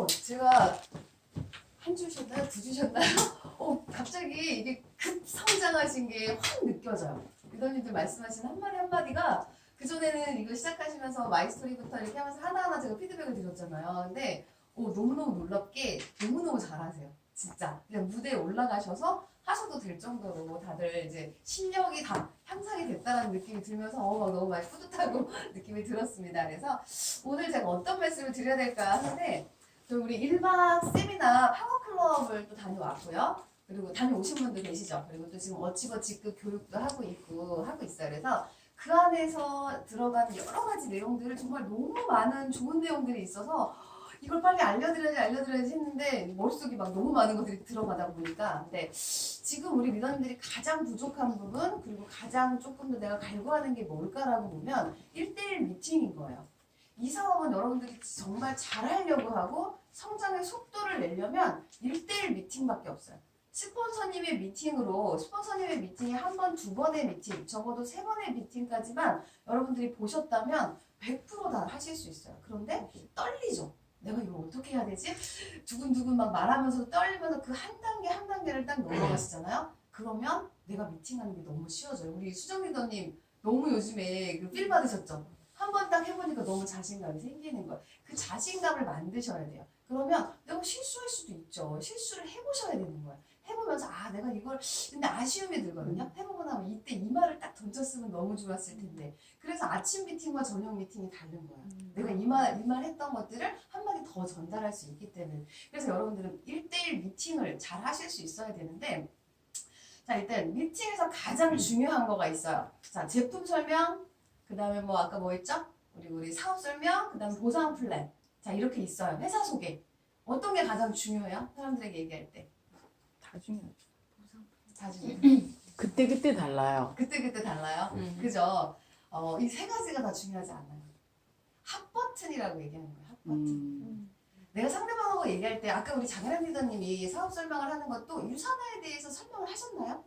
제가 한 주셨나요? 두 주셨나요? 갑자기 이게 급성장하신 게 확 느껴져요. 리더님들 말씀하신 한마디 한마디가 그전에는 이거 시작하시면서 마이스토리부터 이렇게 하면서 하나하나 제가 피드백을 드렸잖아요. 근데 너무너무 놀랍게 너무너무 잘하세요. 진짜. 그냥 무대에 올라가셔서 하셔도 될 정도로 다들 이제 실력이 다 향상이 됐다는 느낌이 들면서 막 너무 많이 뿌듯하고 느낌이 들었습니다. 그래서 오늘 제가 어떤 말씀을 드려야 될까 하는데 저 우리 1박 세미나 파워클럽을 또 다녀왔고요. 그리고 다녀오신 분도 계시죠. 그리고 또 지금 어치버치급 교육도 하고 있어요. 그래서 그 안에서 들어가는 여러 가지 내용들을 정말 너무 많은 좋은 내용들이 있어서 이걸 빨리 알려드려야지 했는데 머릿속에 막 너무 많은 것들이 들어가다 보니까 근데 지금 우리 리더님들이 가장 부족한 부분 그리고 가장 조금 더 내가 갈구하는 게 뭘까라고 보면 1대1 미팅인 거예요. 이 사업은 여러분들이 정말 잘하려고 하고 성장의 속도를 내려면 1대1 미팅밖에 없어요. 스폰서님의 미팅이 한 번, 두 번의 미팅, 적어도 세 번의 미팅까지만 여러분들이 보셨다면 100% 다 하실 수 있어요. 그런데 떨리죠. 내가 이거 어떻게 해야 되지? 두근두근 막 말하면서 떨리면서 그 한 단계 한 단계를 딱 넘어가시잖아요. 그러면 내가 미팅하는 게 너무 쉬워져요. 우리 수정 리더님 너무 요즘에 그 필 받으셨죠? 한 번 딱 해보니까 너무 자신감이 생기는 거예요. 그 자신감을 만드셔야 돼요. 그러면 내가 실수할 수도 있죠. 실수를 해보셔야 되는 거예요. 해보면서 내가 이걸 근데 아쉬움이 들거든요. 해보고 나면 이때 이 말을 딱 던졌으면 너무 좋았을 텐데. 그래서 아침 미팅과 저녁 미팅이 다른 거예요. 내가 이 말 했던 것들을 한마디 더 전달할 수 있기 때문에. 그래서 여러분들은 1대1 미팅을 잘 하실 수 있어야 되는데 자 일단 미팅에서 가장 중요한 거가 있어요. 자 제품 설명 그 다음에 뭐 아까 뭐 했죠? 우리 사업 설명 그 다음에 보상 플랜 자 이렇게 있어요. 회사 소개 어떤 게 가장 중요해요? 사람들에게 얘기할 때 다 중요하죠. 다 중요해요. 그때 달라요. 그때 달라요. 그죠? 이 세 가지가 다 중요하지 않아요. 핫 버튼이라고 얘기하는 거예요. 핫 버튼. 내가 상대방하고 얘기할 때 아까 우리 장혜란 리더님이 사업 설명을 하는 것도 유산화에 대해서 설명을 하셨나요?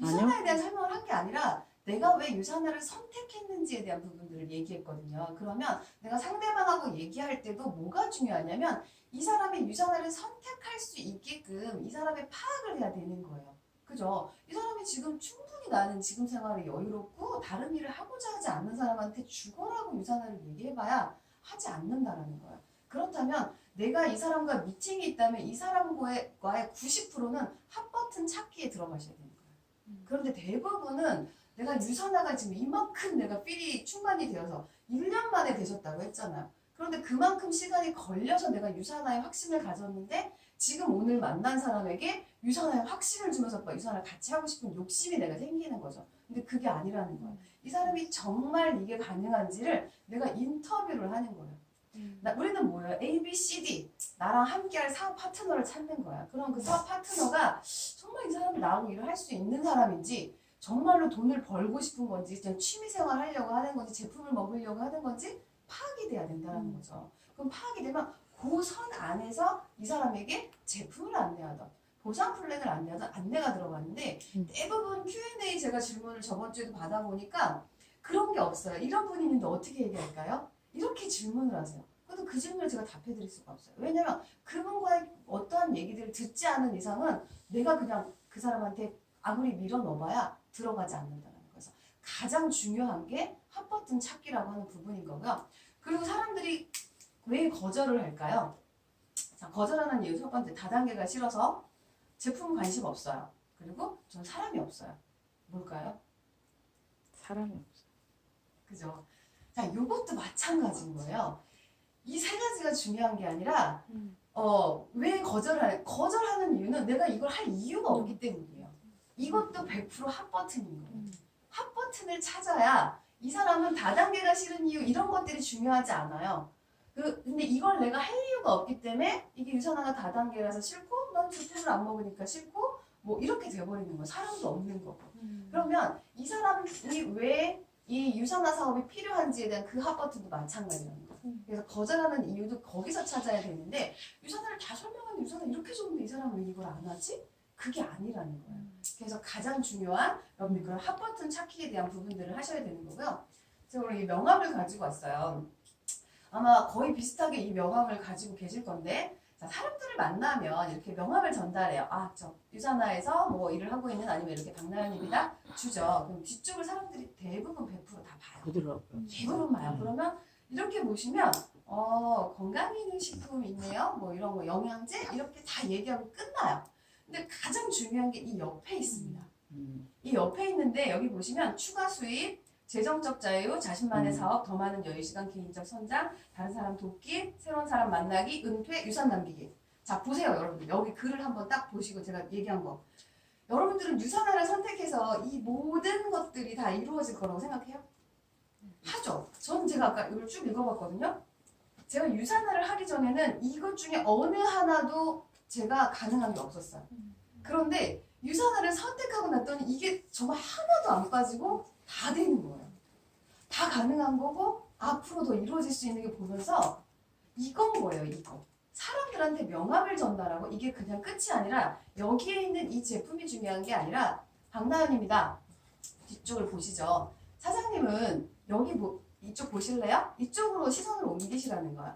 유산화에 대한 설명을 한 게 아니라 내가 왜 유산화를 선택했는지에 대한 부분들을 얘기했거든요. 그러면 내가 상대방하고 얘기할 때도 뭐가 중요하냐면 이 사람이 유산화를 선택할 수 있게끔 이 사람의 파악을 해야 되는 거예요. 그죠? 이 사람이 지금 충분히 나는 지금 생활이 여유롭고 다른 일을 하고자 하지 않는 사람한테 죽어라고 유산화를 얘기해봐야 하지 않는다라는 거예요. 그렇다면 내가 이 사람과 미팅이 있다면 이 사람과의 90%는 핫버튼 찾기에 들어가셔야 되는 거예요. 그런데 대부분은 내가 유산화가 지금 이만큼 내가 필이 충만이 되어서 1년 만에 되셨다고 했잖아요. 그런데 그만큼 시간이 걸려서 내가 유산화에 확신을 가졌는데 지금 오늘 만난 사람에게 유산화에 확신을 주면서 유산화를 같이 하고 싶은 욕심이 내가 생기는 거죠. 근데 그게 아니라는 거예요. 이 사람이 정말 이게 가능한지를 내가 인터뷰를 하는 거예요. 우리는 뭐예요? A, B, C, D 나랑 함께할 사업 파트너를 찾는 거야. 그럼 그 사업 파트너가 정말 이 사람이 나하고 일을 할 수 있는 사람인지 정말로 돈을 벌고 싶은 건지 그냥 취미생활 하려고 하는 건지 제품을 먹으려고 하는 건지 파악이 돼야 된다는 거죠. 그럼 파악이 되면 그 선 안에서 이 사람에게 제품을 안내하던 보상 플랜을 안내하던 안내가 들어가는데 대부분 Q&A 제가 질문을 저번 주에도 받아보니까 그런 게 없어요. 이런 분이 있는데 어떻게 얘기할까요? 이렇게 질문을 하세요. 그래도 그 질문을 제가 답해드릴 수가 없어요. 왜냐면 그분과의 어떠한 얘기들을 듣지 않은 이상은 내가 그냥 그 사람한테 아무리 밀어 넣어봐야 들어가지 않는다는 거죠. 가장 중요한 게 핫버튼 찾기라고 하는 부분인 거고요. 그리고 사람들이 왜 거절을 할까요? 자, 거절하는 이유 첫 번째 다단계가 싫어서 제품 관심 없어요. 그리고 전 사람이 없어요. 뭘까요? 사람이 없어요. 그죠? 자, 요것도 마찬가지인 거예요. 이 세 가지가 중요한 게 아니라 왜 거절하는 이유는 내가 이걸 할 이유가 없기 때문이에요. 이것도 100% 핫버튼인 거예요. 핫버튼을 찾아야 이 사람은 다단계가 싫은 이유 이런 것들이 중요하지 않아요. 근데 이걸 내가 할 이유가 없기 때문에 이게 유산화가 다단계라서 싫고 난 제품을 안 먹으니까 싫고 뭐 이렇게 돼버리는 거예요. 사람도 없는 거고. 그러면 이 사람이 왜 이 유산화 사업이 필요한지에 대한 그 핫버튼도 마찬가지라는 거예요. 그래서 거절하는 이유도 거기서 찾아야 되는데 유산화를 다 설명하는데 유산화 이렇게 좋은데 이 사람은 왜 이걸 안 하지? 그게 아니라는 거예요. 그래서 가장 중요한 여러분들 그런 핫버튼 찾기에 대한 부분들을 하셔야 되는 거고요. 제가 오늘 이 명함을 가지고 왔어요. 아마 거의 비슷하게 이 명함을 가지고 계실 건데, 자, 사람들을 만나면 이렇게 명함을 전달해요. 아, 저 유산화에서 뭐 일을 하고 있는 아니면 이렇게 박나연입니다. 주죠. 그럼 뒤쪽을 사람들이 대부분 100% 다 봐요. 보더라고요. 대부분 봐요. 그러면 이렇게 보시면 건강기능식품 있네요. 뭐 이런 거 영양제 이렇게 다 얘기하고 끝나요. 근데 가장 중요한 게 이 옆에 있습니다. 이 옆에 있는데 여기 보시면 추가 수입, 재정적 자유, 자신만의 사업, 더 많은 여유시간, 개인적 성장, 다른 사람 돕기, 새로운 사람 만나기, 은퇴, 유산 남기기. 자, 보세요, 여러분들. 여기 글을 한번 딱 보시고 제가 얘기한 거. 여러분들은 유산화를 선택해서 이 모든 것들이 다 이루어질 거라고 생각해요? 하죠. 저는 제가 아까 이걸 쭉 읽어봤거든요. 제가 유산화를 하기 전에는 이것 중에 어느 하나도 제가 가능한 게 없었어요. 그런데 유산화를 선택하고 났더니 이게 정말 하나도 안 빠지고 다 되는 거예요. 다 가능한 거고 앞으로 더 이루어질 수 있는 게 보면서 이건 거예요, 이거. 사람들한테 명함을 전달하고 이게 그냥 끝이 아니라 여기에 있는 이 제품이 중요한 게 아니라 박나연입니다. 뒤쪽을 보시죠. 사장님은 여기 이쪽 보실래요? 이쪽으로 시선을 옮기시라는 거야.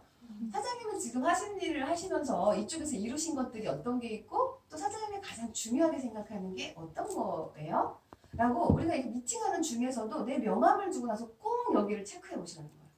사장님은 지금 하신 일을 하시면서 이쪽에서 이루신 것들이 어떤 게 있고 또 사장님이 가장 중요하게 생각하는 게 어떤 거예요? 라고 우리가 이렇게 미팅하는 중에서도 내 명함을 주고 나서 꼭 여기를 체크해 보시라는 거예요.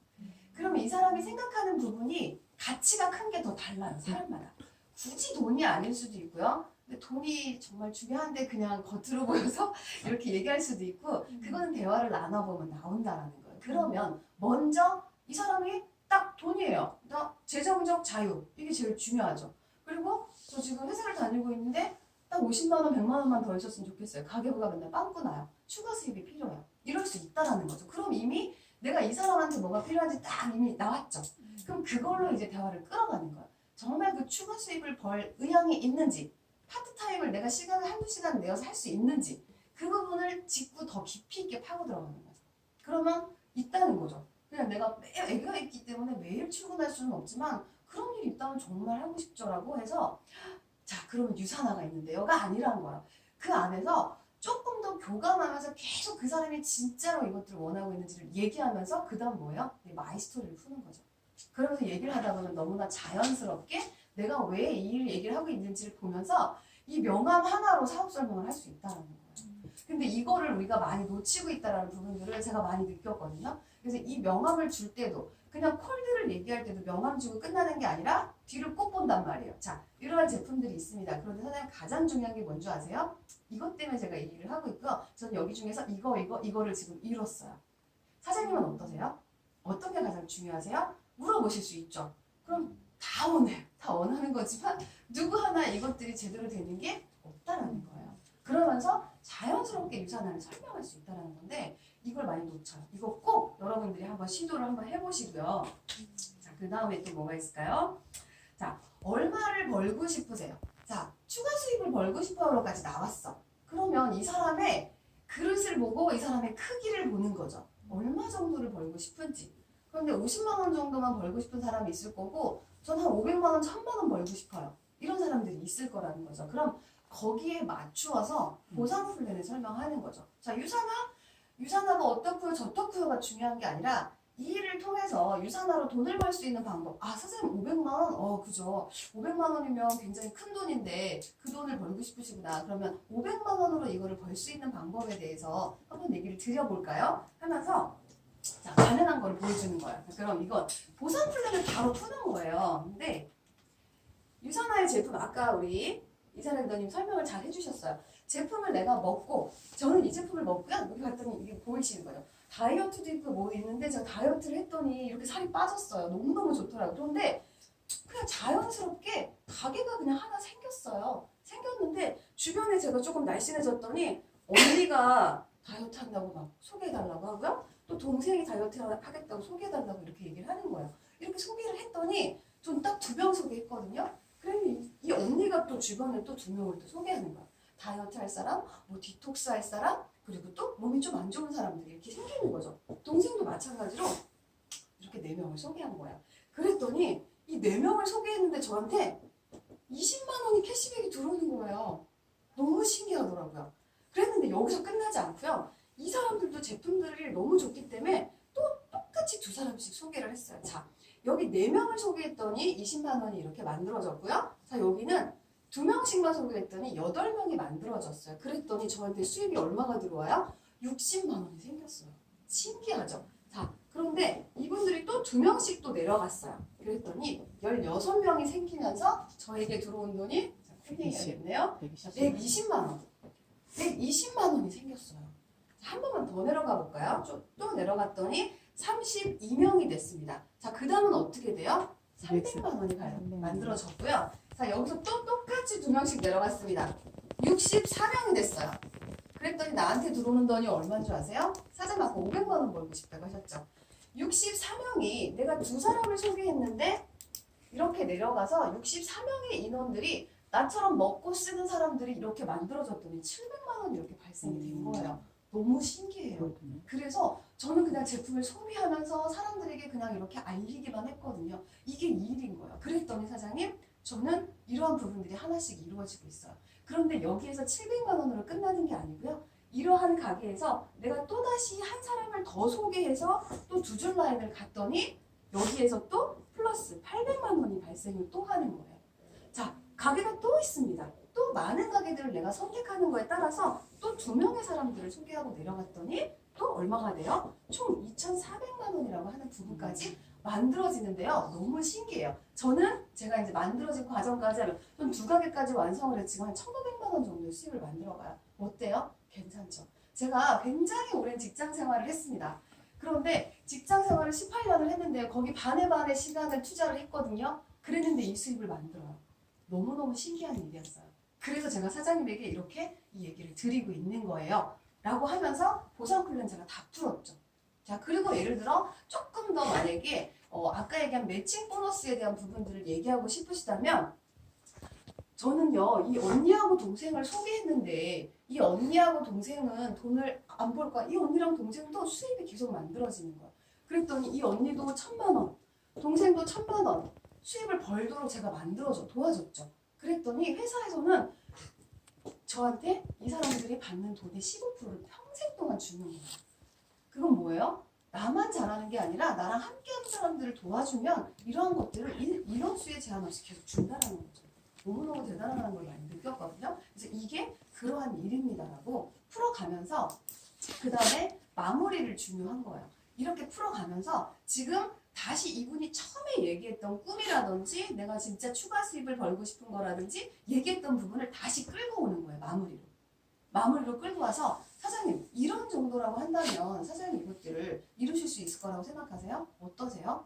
그러면 이 사람이 생각하는 부분이 가치가 큰 게 더 달라요, 사람마다. 굳이 돈이 아닐 수도 있고요. 근데 돈이 정말 중요한데 그냥 겉으로 보여서 이렇게 얘기할 수도 있고 그거는 대화를 나눠보면 나온다라는 거예요. 그러면 먼저 이 사람이 딱 돈이에요. 나 재정적 자유. 이게 제일 중요하죠. 그리고 저 지금 회사를 다니고 있는데 딱 50만 원, 100만 원만 더 있었으면 좋겠어요. 가계부가 맨날 빵꾸 나요. 추가 수입이 필요해요. 이럴 수 있다라는 거죠. 그럼 이미 내가 이 사람한테 뭐가 필요한지 딱 이미 나왔죠. 그럼 그걸로 이제 대화를 끌어가는 거야. 정말 그 추가 수입을 벌 의향이 있는지, 파트타임을 내가 시간을 한두 시간 내어서 할 수 있는지 그 부분을 짚고 더 깊이 있게 파고 들어가는 거죠. 그러면 있다는 거죠. 그냥 내가 매일 애가 있기 때문에 매일 출근할 수는 없지만 그런 일이 있다면 정말 하고 싶죠라고 해서 자, 그러면 유산화가 있는데요가 아니란 거야. 그 안에서 조금 더 교감하면서 계속 그 사람이 진짜로 이것들을 원하고 있는지를 얘기하면서 그 다음 뭐예요? 마이 스토리를 푸는 거죠. 그러면서 얘기를 하다 보면 너무나 자연스럽게 내가 왜 이 일 얘기를 하고 있는지를 보면서 이 명함 하나로 사업 설명을 할 수 있다는 거예요. 근데 이거를 우리가 많이 놓치고 있다는 부분들을 제가 많이 느꼈거든요. 그래서 이 명함을 줄 때도 그냥 콜드를 얘기할 때도 명함 주고 끝나는 게 아니라 뒤를 꼭 본단 말이에요. 자, 이러한 제품들이 있습니다. 그런데 사장님 가장 중요한 게 뭔지 아세요? 이것 때문에 제가 이 일을 하고 있고요. 저는 여기 중에서 이거를 지금 이뤘어요. 사장님은 어떠세요? 어떤 게 가장 중요하세요? 물어보실 수 있죠. 그럼 다 원해요. 다 원하는 거지만 누구 하나 이것들이 제대로 되는 게 없다라는 거예요. 그러면서 자연스럽게 유산화를 설명할 수 있다는 건데 이걸 많이 놓쳐요. 이거 꼭 여러분들이 한번 시도를 한번 해보시고요. 자, 그 다음에 또 뭐가 있을까요? 자, 얼마를 벌고 싶으세요? 자, 추가 수입을 벌고 싶어요까지 나왔어. 그러면 이 사람의 그릇을 보고 이 사람의 크기를 보는 거죠. 얼마 정도를 벌고 싶은지. 그런데 50만 원 정도만 벌고 싶은 사람이 있을 거고 전 한 500만 원, 1000만 원 벌고 싶어요. 이런 사람들이 있을 거라는 거죠. 그럼 거기에 맞추어서 보상 플랜을 설명하는 거죠. 자, 유산화가 어떻고요, 저떻고요가 중요한 게 아니라 이 일을 통해서 유산화로 돈을 벌 수 있는 방법. 아, 선생님 500만 원? 그죠. 500만 원이면 굉장히 큰 돈인데 그 돈을 벌고 싶으시구나. 그러면 500만 원으로 이거를 벌 수 있는 방법에 대해서 한번 얘기를 드려볼까요? 하면서 자, 가능한 걸 보여주는 거예요. 그럼 이건 보상 플랜을 바로 푸는 거예요. 근데 유산화의 제품 아까 우리 이사람 리더님 설명을 잘 해주셨어요. 제품을 내가 먹고 저는 이 제품을 먹고요. 여기 갔더니 이게 보이시는 거예요. 다이어트도 있고 뭐 있는데 제가 다이어트를 했더니 이렇게 살이 빠졌어요. 너무너무 좋더라고요. 그런데 그냥 자연스럽게 가게가 그냥 하나 생겼어요. 생겼는데 주변에 제가 조금 날씬해졌더니 언니가 다이어트 한다고 막 소개해달라고 하고요. 또 동생이 다이어트 하겠다고 소개해달라고 이렇게 얘기를 하는 거예요. 이렇게 소개를 했더니 전 딱 2명 소개했거든요. 그러면 이 언니가 또 주변에 또 2명을 또 소개하는 거야. 다이어트 할 사람, 뭐 디톡스 할 사람, 그리고 또 몸이 좀 안 좋은 사람들이 이렇게 생기는 거죠. 동생도 마찬가지로 이렇게 4명을 소개한 거야. 그랬더니 이 4명을 소개했는데 저한테 20만 원이 캐시백이 들어오는 거예요. 너무 신기하더라고요. 그랬는데 여기서 끝나지 않고요. 이 사람들도 제품들이 너무 좋기 때문에 또 똑같이 2사람씩 소개를 했어요. 자, 여기 4명을 소개했더니 20만 원이 이렇게 만들어졌고요. 자, 여기는 2명씩만 소개했더니 8명이 만들어졌어요. 그랬더니 저한테 수입이 얼마가 들어와요? 60만 원이 생겼어요. 신기하죠? 자, 그런데 이분들이 또 2명씩 또 내려갔어요. 그랬더니 16명이 생기면서 저에게 들어온 돈이 자, 콜링해야겠네요. 120만 원. 120만 원이 생겼어요. 자, 한 번만 더 내려가 볼까요? 또 내려갔더니 32명이 됐습니다. 자, 그 다음은 어떻게 돼요? 300만 원이 만들어졌고요. 자, 여기서 또 똑같이 2명씩 내려갔습니다. 64명이 됐어요. 그랬더니 나한테 들어오는 돈이 얼마인 줄 아세요? 사장 아까 500만 원 벌고 싶다고 하셨죠? 64명이 내가 2사람을 소개했는데 이렇게 내려가서 64명의 인원들이 나처럼 먹고 쓰는 사람들이 이렇게 만들어졌더니 700만 원이 이렇게 발생이 된 거예요. 너무 신기해요. 그래서 저는 그냥 제품을 소비하면서 사람들에게 그냥 이렇게 알리기만 했거든요. 이게 이 일인 거예요. 그랬더니 사장님, 저는 이러한 부분들이 하나씩 이루어지고 있어요. 그런데 여기에서 700만 원으로 끝나는 게 아니고요. 이러한 가게에서 내가 또다시 한 사람을 더 소개해서 또 2줄 라인을 갔더니 여기에서 또 플러스 800만 원이 발생을 또 하는 거예요. 자, 가게가 또 있습니다. 또 많은 가게들을 내가 선택하는 거에 따라서 또 2명의 사람들을 소개하고 내려갔더니 또 얼마가 돼요? 총 2,400만 원이라고 하는 부분까지 만들어지는데요. 너무 신기해요. 저는 제가 이제 만들어진 과정까지 하면 전 2가게까지 완성을 했지만 한 1,500만 원 정도의 수입을 만들어가요. 어때요? 괜찮죠? 제가 굉장히 오랜 직장 생활을 했습니다. 그런데 직장 생활을 18년을 했는데 거기 반의 시간을 투자를 했거든요. 그랬는데 이 수입을 만들어요. 너무너무 신기한 일이었어요. 그래서 제가 사장님에게 이렇게 이 얘기를 드리고 있는 거예요. 라고 하면서 보상 플랜 제가 다 풀었죠. 자, 그리고 예를 들어 조금 더 만약에 아까 얘기한 매칭 보너스에 대한 부분들을 얘기하고 싶으시다면 저는요, 이 언니하고 동생을 소개했는데 이 언니하고 동생은 돈을 안 벌 거야. 이 언니랑 동생도 수입이 계속 만들어지는 거야. 그랬더니 이 언니도 1,000만 원, 동생도 1,000만 원 수입을 벌도록 제가 도와줬죠. 그랬더니 회사에서는 저한테 이 사람들이 받는 돈의 15%를 평생 동안 주는 거예요. 그건 뭐예요? 나만 잘하는 게 아니라 나랑 함께하는 사람들을 도와주면 이러한 것들을 인원수에 제한 없이 계속 준다라는 거죠. 너무너무 대단하다는 걸 많이 느꼈거든요. 그래서 이게 그러한 일입니다라고 풀어가면서 그 다음에 마무리를 중요한 거예요. 이렇게 풀어가면서 지금 다시 이분이 처음에 얘기했던 꿈이라든지 내가 진짜 추가 수입을 벌고 싶은 거라든지 얘기했던 부분을 다시 끌고 오는 거예요. 마무리로 끌고 와서 사장님 이런 정도라고 한다면 사장님 이것들을 이루실 수 있을 거라고 생각하세요? 어떠세요?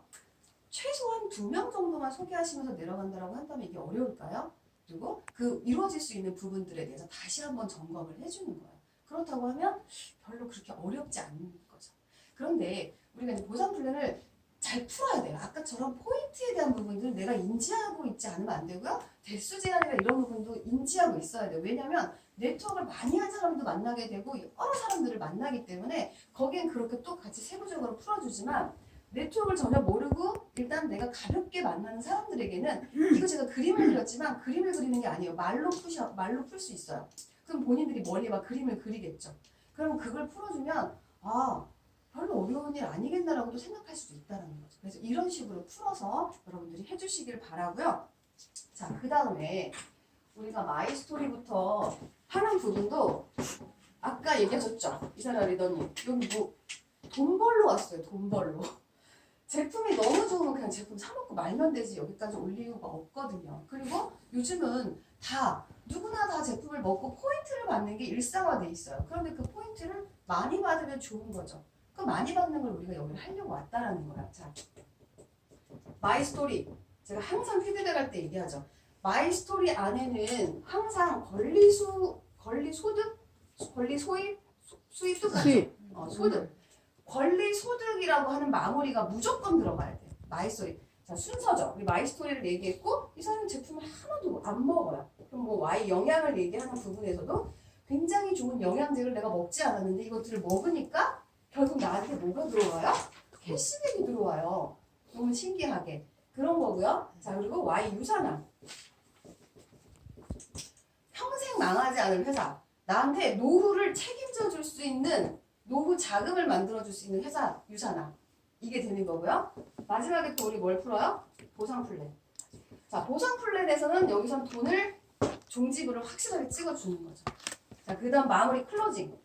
최소한 2명 정도만 소개하시면서 내려간다라고 한다면 이게 어려울까요? 그리고 그 이루어질 수 있는 부분들에 대해서 다시 한번 점검을 해주는 거예요. 그렇다고 하면 별로 그렇게 어렵지 않은 거죠. 그런데 우리가 이제 보상 플랜을 잘 풀어야 돼요. 아까처럼 포인트에 대한 부분들은 내가 인지하고 있지 않으면 안 되고요. 대수 제한이나 이런 부분도 인지하고 있어야 돼요. 왜냐하면 네트워크를 많이 한 사람도 만나게 되고 여러 사람들을 만나기 때문에 거기엔 그렇게 또 같이 세부적으로 풀어주지만 네트워크를 전혀 모르고 일단 내가 가볍게 만나는 사람들에게는 이거 제가 그림을 그렸지만 그림을 그리는 게 아니에요. 말로 풀 수 있어요. 그럼 본인들이 머리에 막 그림을 그리겠죠. 그럼 그걸 풀어주면 별로 어려운 일 아니겠나라고 또 생각할 수도 있다는 거죠. 그래서 이런 식으로 풀어서 여러분들이 해주시길 바라고요. 자, 그 다음에 우리가 마이스토리부터 하는 부분도 아까 얘기하셨죠? 이사라 리더님 여기 뭐 돈 벌러 왔어요. 돈 벌러. 제품이 너무 좋으면 그냥 제품 사먹고 말면 되지 여기까지 올 이유가 없거든요. 그리고 요즘은 누구나 다 제품을 먹고 포인트를 받는 게 일상화돼 있어요. 그런데 그 포인트를 많이 받으면 좋은 거죠. 그 많이 받는 걸 우리가 여기를 하려고 왔다라는 거야. 자, 마이스토리 제가 항상 피드백할 때 얘기하죠. 마이스토리 안에는 항상 수입 똑같죠. 소득. 권리소득이라고 하는 마무리가 무조건 들어가야 돼요. 마이스토리. 자, 순서죠. 우리 마이스토리를 얘기했고 이 사람은 제품을 하나도 안 먹어요. 그럼 뭐 Y 영양을 얘기하는 부분에서도 굉장히 좋은 영양제를 내가 먹지 않았는데 이것들을 먹으니까 결국 나한테 뭐가 들어와요? 캐시백이 들어와요. 너무 신기하게. 그런 거고요. 자, 그리고 Y 유산함. 평생 망하지 않을 회사. 나한테 노후를 책임져 줄 수 있는 노후 자금을 만들어줄 수 있는 회사 유산함. 이게 되는 거고요. 마지막에 또 우리 뭘 풀어요? 보상 플랜. 자, 보상 플랜에서는 여기선 돈을 종지부를 확실하게 찍어주는 거죠. 자, 그 다음 마무리 클로징.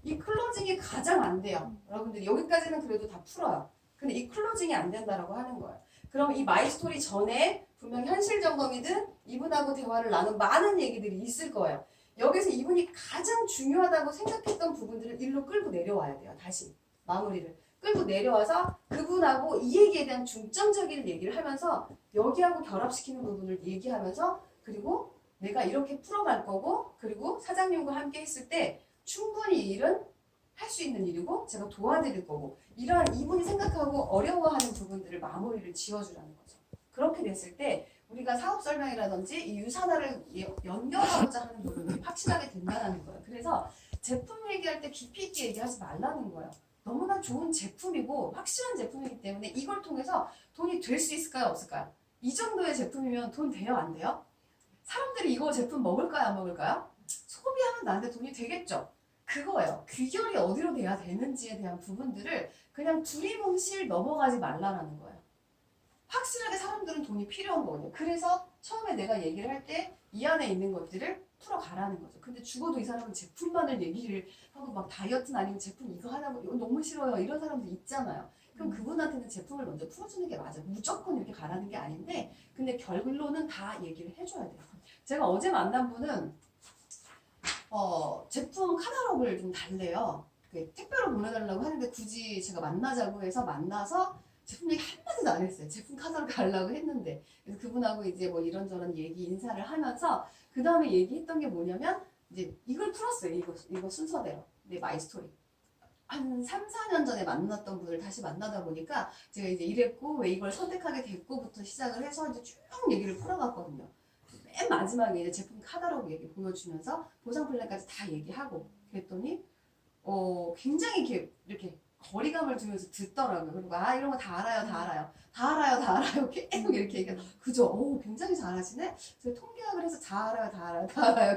이 클로징이 가장 안 돼요. 여러분들이 여기까지는 그래도 다 풀어요. 근데 이 클로징이 안 된다라고 하는 거예요. 그럼 이 마이스토리 전에 분명 현실 점검이든 이분하고 대화를 나눈 많은 얘기들이 있을 거예요. 여기서 이분이 가장 중요하다고 생각했던 부분들을 일로 끌고 내려와야 돼요. 다시 마무리를 끌고 내려와서 그분하고 이 얘기에 대한 중점적인 얘기를 하면서 여기하고 결합시키는 부분을 얘기하면서 그리고 내가 이렇게 풀어갈 거고 그리고 사장님과 함께 했을 때 충분히 이 일은 할 수 있는 일이고 제가 도와드릴 거고 이러한 이분이 생각하고 어려워하는 부분들을 마무리를 지어주라는 거죠. 그렇게 됐을 때 우리가 사업 설명이라든지 이 유산화를 연결하고자 하는 부분이 확실하게 된다는 거예요. 그래서 제품 얘기할 때 깊이 있게 얘기하지 말라는 거예요. 너무나 좋은 제품이고 확실한 제품이기 때문에 이걸 통해서 돈이 될 수 있을까요? 없을까요? 이 정도의 제품이면 돈 돼요? 안 돼요? 사람들이 이거 제품 먹을까요? 안 먹을까요? 소비하면 나한테 돈이 되겠죠? 그거예요. 귀결이 어디로 돼야 되는지에 대한 부분들을 그냥 두리뭉실 넘어가지 말라는 거예요. 확실하게 사람들은 돈이 필요한 거거든요. 그래서 처음에 내가 얘기를 할 때 이 안에 있는 것들을 풀어가라는 거죠. 근데 죽어도 이 사람은 제품만을 얘기를 하고 막 다이어트는 아니면 제품 이거 하냐고 이거 너무 싫어요. 이런 사람들 있잖아요. 그럼 그분한테는 제품을 먼저 풀어주는 게 맞아요. 무조건 이렇게 가라는 게 아닌데 근데 결론은 다 얘기를 해줘야 돼요. 제가 어제 만난 분은 제품 카탈로그를 좀 달래요. 택배로 보내달라고 하는데 굳이 제가 만나자고 해서 만나서 제품 얘기 한마디도 안 했어요. 제품 카탈로그 달라고 했는데. 그래서 그분하고 이제 뭐 이런저런 얘기 인사를 하면서 그 다음에 얘기했던 게 뭐냐면 이제 이걸 풀었어요. 이거 순서대로. 내 마이스토리. 한 3, 4년 전에 만났던 분을 다시 만나다 보니까 제가 이제 이랬고 왜 이걸 선택하게 됐고부터 시작을 해서 이제 쭉 얘기를 풀어갔거든요. 맨 마지막에 이제 제품 카탈로그 얘기 보여주면서 보상 플랜까지 다 얘기하고 그랬더니 굉장히 이렇게 거리감을 두면서 듣더라고요. 그리고 이런 거 다 알아요, 다 알아요, 다 알아요, 다 알아요. 계속 이렇게 얘기해요. 그죠? 굉장히 잘하시네. 제가 통계학을 해서 다 알아요, 다 알아요, 다 알아요.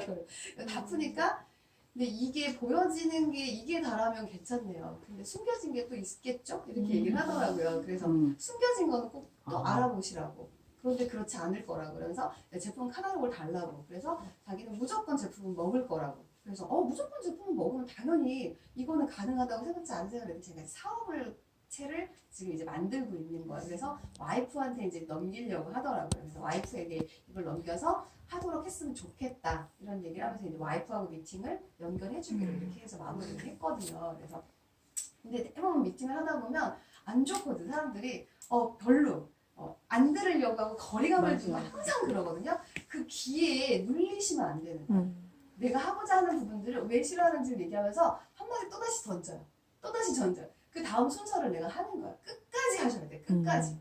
다 푸니까 근데 이게 보여지는 게 이게 다라면 괜찮네요. 근데 숨겨진 게 또 있겠죠? 이렇게 얘기를 하더라고요. 그래서 숨겨진 거는 꼭 또 알아보시라고. 그런데 그렇지 않을 거라고. 그래서 제품 카탈로그를 달라고. 그래서 자기는 무조건 제품은 먹을 거라고. 그래서 무조건 제품을 먹으면 당연히 이거는 가능하다고 생각지 않으세요? 그래서 제가 사업을 채를 지금 이제 만들고 있는 거예요. 그래서 와이프한테 이제 넘기려고 하더라고요. 그래서 와이프에게 이걸 넘겨서 하도록 했으면 좋겠다 이런 얘기를 하면서 이제 와이프하고 미팅을 연결해주기로 이렇게 해서 마무리를 했거든요. 그래서 근데 대부분 미팅을 하다 보면 안 좋거든. 사람들이 별로 안 들으려고 하고 거리감을 두고 항상 그러거든요. 그 귀에 눌리시면 안 되는 거예요. 내가 하고자 하는 부분들을 왜 싫어하는지를 얘기하면서 한마디 또다시 던져요. 또다시 던져요. 그 다음 순서를 내가 하는 거야. 끝까지 하셔야 돼. 끝까지.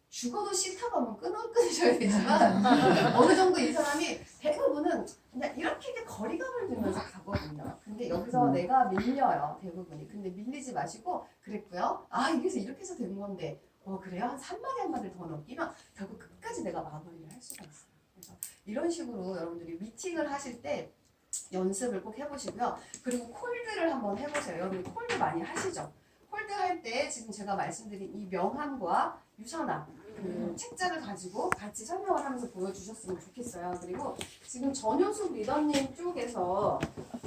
죽어도 싫다고 하면 끊으셔야 되지만 어느 정도 이 사람이 대부분은 그냥 이렇게 거리감을 두면서 가거든요. 근데 여기서 내가 밀려요. 대부분이. 근데 밀리지 마시고 그랬고요. 이게 이렇게 해서 된 건데 그래요? 한 3마디 한마디 더 넘기면 결국 끝까지 내가 마무리를 할 수가 있어요. 그래서 이런 식으로 여러분들이 미팅을 하실 때 연습을 꼭 해보시고요. 그리고 콜드를 한번 해보세요. 여러분 콜드 많이 하시죠? 콜드 할 때 지금 제가 말씀드린 이 명함과 유산화 그 책자를 가지고 같이 설명을 하면서 보여주셨으면 좋겠어요. 그리고 지금 전효숙 리더님 쪽에서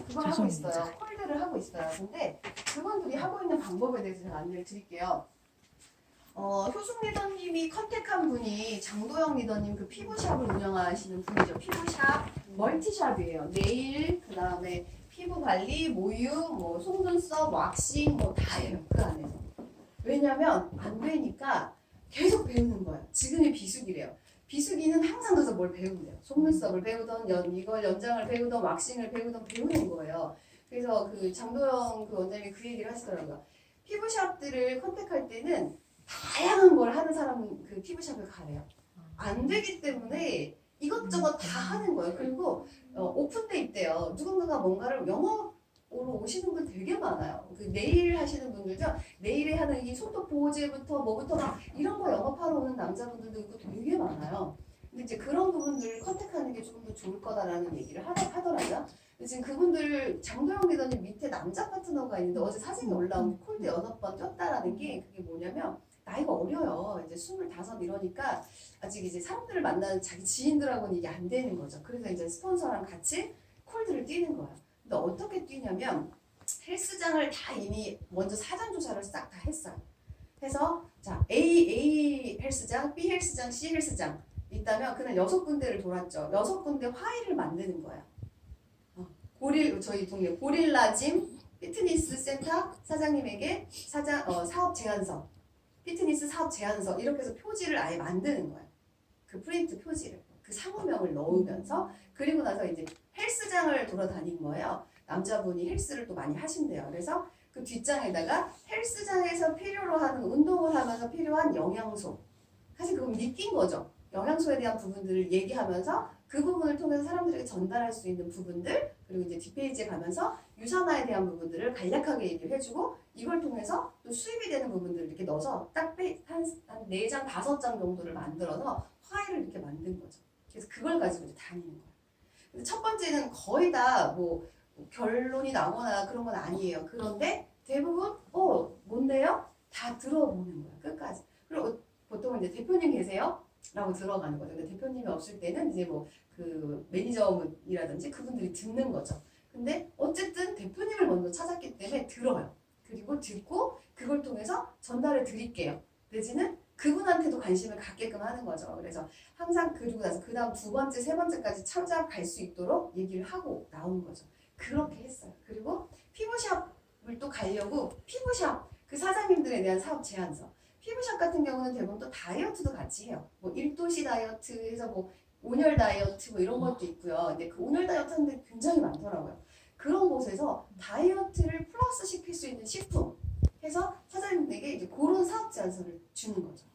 그걸 하고 있어요. 콜드를 하고 있어요. 근데 그분들이 하고 있는 방법에 대해서 제가 안내를 드릴게요. 효숙 리더님이 컨택한 분이 장도영 리더님 그 피부샵을 운영하시는 분이죠. 피부샵 멀티샵이에요. 네일, 그 다음에 피부 관리, 모유, 뭐 속눈썹, 왁싱 뭐 다예요. 그 안에서. 왜냐면 안 되니까 계속 배우는 거예요. 지금이 비수기래요. 비수기는 항상 가서 뭘 배운대요. 속눈썹을 배우던 이걸 연장을 배우던 왁싱을 배우던 배우는 거예요. 그래서 그 장도영 그 원장님이 그 얘기를 하시더라고요. 피부샵들을 컨택할 때는 다양한 걸 하는 사람은 그 피부샵을 가래요. 안 되기 때문에 이것저것 다 하는 거예요. 그리고 오픈돼 있대요. 누군가가 뭔가를 영업으로 오시는 분 되게 많아요. 그 네일 하시는 분들도 네일에 하는 이 손톱 보호제부터 뭐부터 막 이런 거 영업하러 오는 남자분들도 있고 되게 많아요. 근데 이제 그런 부분들을 컨택하는 게 조금 더 좋을 거다라는 얘기를 하더라고요. 근데 지금 그분들 장도영 리더님 밑에 남자 파트너가 있는데 어제 사진이 올라온 콜드 6번 쪘다라는 게 그게 뭐냐면 나이가 어려요. 이제 25 이러니까 아직 이제 사람들을 만나는 자기 지인들하고는 이게 안 되는 거죠. 그래서 이제 스폰서랑 같이 콜드를 뛰는 거예요. 근데 어떻게 뛰냐면 헬스장을 다 이미 먼저 사전 조사를 싹 다 했어요. 해서 자 A 헬스장, B 헬스장, C 헬스장 있다면 그냥 6군데를 돌았죠. 6군데 화의를 만드는 거야. 저희 동네 고릴라짐 피트니스 센터 사장님에게 사업 제안서, 피트니스 사업 제안서 이렇게 해서 표지를 아예 만드는 거야. 그 프린트 표지를 그 상호명을 넣으면서 그리고 나서 이제 헬스장을 돌아다닌 거예요. 남자분이 헬스를 또 많이 하신대요. 그래서 그 뒷장에다가 헬스장에서 필요로 하는 운동을 하면서 필요한 영양소, 사실 그건 믿긴 거죠. 영양소에 대한 부분들을 얘기하면서 그 부분을 통해서 사람들에게 전달할 수 있는 부분들, 그리고 이제 뒷페이지에 가면서 유산화에 대한 부분들을 간략하게 얘기를 해주고 이걸 통해서 또 수입이 되는 부분들을 이렇게 넣어서 딱 한 4장, 5장 정도를 만들어서 화해를 이렇게 만든 거죠. 그래서 그걸 가지고 이제 다니는 거예요. 근데 첫 번째는 거의 다 뭐 결론이 나거나 그런 건 아니에요. 그런데 대부분 뭔데요? 다 들어보는 거야. 끝까지. 그리고 보통은 이제 대표님 계세요? 라고 들어가는 거죠. 근데 대표님이 없을 때는 이제 뭐 그 매니저이라든지 그분들이 듣는 거죠. 근데 어쨌든 대표님을 먼저 찾았기 때문에 들어요. 그리고 듣고 그걸 통해서 전달을 드릴게요. 내지는 그분한테도 관심을 갖게끔 하는 거죠. 그래서 항상 그리고 나서 그 다음 2번째, 3번째까지 찾아갈 수 있도록 얘기를 하고 나온 거죠. 그렇게 했어요. 그리고 피부샵을 또 가려고 피부샵 그 사장님들에 대한 사업 제안서. 피부샵 같은 경우는 대부분 또 다이어트도 같이 해요. 뭐 1도시 다이어트 해서 뭐 온열 다이어트 뭐 이런 것도 있고요. 근데 그 온열 다이어트 하는 데 굉장히 많더라고요. 그런 곳에서 다이어트를 플러스 시킬 수 있는 식품 해서 사장님에게 이제 그런 사업 제안서를 주는 거죠.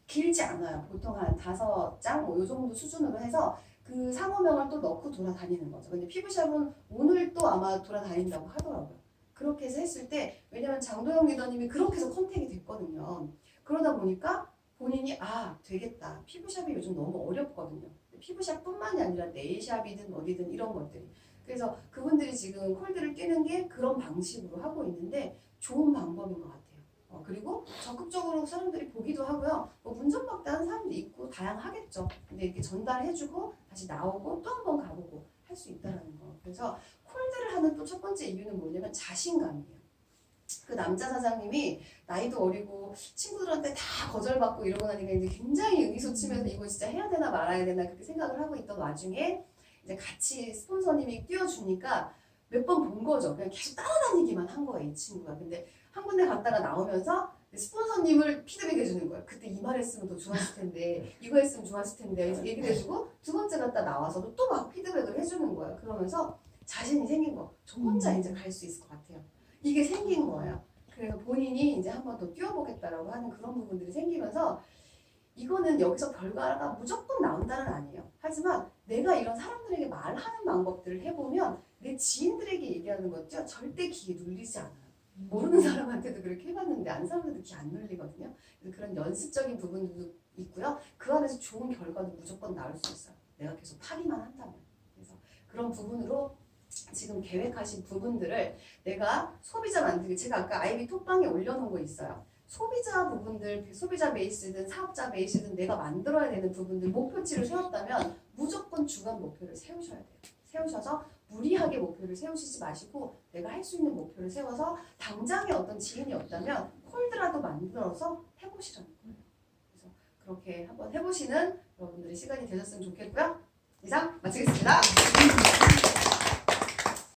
길지 않아요. 보통 한 5장 뭐 요 정도 수준으로 해서 그 상호명을 또 넣고 돌아다니는 거죠. 근데 피부샵은 오늘 또 아마 돌아다닌다고 하더라고요. 그렇게 해서 했을 때 왜냐면 장도영 리더님이 그렇게 해서 컨택이 됐거든요. 그러다 보니까 본인이 되겠다. 피부샵이 요즘 너무 어렵거든요. 피부샵뿐만이 아니라 네일샵이든 어디든 이런 것들이. 그래서 그분들이 지금 콜드를 뛰는 게 그런 방식으로 하고 있는데 좋은 방법인 것 같아요. 그리고 적극적으로 사람들이 보기도 하고요. 뭐 문전박대 하는 사람도 있고 다양하겠죠. 근데 이렇게 전달해주고 다시 나오고 또 한 번 가보고 할 수 있다는 거. 그래서 콜드를 하는 또 첫 번째 이유는 뭐냐면 자신감이에요. 그 남자 사장님이 나이도 어리고 친구들한테 다 거절받고 이러고 나니까 이제 굉장히 의기소침해서 이거 진짜 해야 되나 말아야 되나 그렇게 생각을 하고 있던 와중에 이제 같이 스폰서님이 띄워주니까 몇 번 본 거죠. 그냥 계속 따라다니기만 한 거예요, 이 친구가. 근데 한 군데 갔다가 나오면서 스폰서님을 피드백 해주는 거예요. 그때 이 말 했으면 더 좋았을 텐데, 이거 했으면 좋았을 텐데, 그래서 얘기를 해주고 두 번째 갔다 나와서도 또 막 피드백을 해주는 거예요. 그러면서 자신이 생긴 거. 저 혼자 이제 갈 수 있을 것 같아요. 이게 생긴 거예요. 그래서 본인이 이제 한 번 더 뛰어보겠다라고 하는 그런 부분들이 생기면서 이거는 여기서 결과가 무조건 나온다는 아니에요. 하지만 내가 이런 사람들에게 말하는 방법들을 해보면 내 지인들에게 얘기하는 것도 절대 귀에 눌리지 않아요. 모르는 사람한테도 그렇게 해봤는데 아는 사람들도 귀 안 눌리거든요. 그래서 그런 연습적인 부분도 있고요. 그 안에서 좋은 결과도 무조건 나올 수 있어요. 내가 계속 하기만 한다면. 그래서 그런 부분으로 지금 계획하신 부분들을 내가 소비자 만들기, 제가 아까 아이비 톡방에 올려놓은 거 있어요. 소비자 부분들, 소비자 베이스든 사업자 베이스든 내가 만들어야 되는 부분들 목표치를 세웠다면 무조건 주간 목표를 세우셔야 돼요. 세우셔서 무리하게 목표를 세우시지 마시고 내가 할 수 있는 목표를 세워서 당장에 어떤 지인이 없다면 콜드라도 만들어서 해보시라는 거예요. 그래서 그렇게 한번 해보시는 여러분들의 시간이 되셨으면 좋겠고요. 이상 마치겠습니다.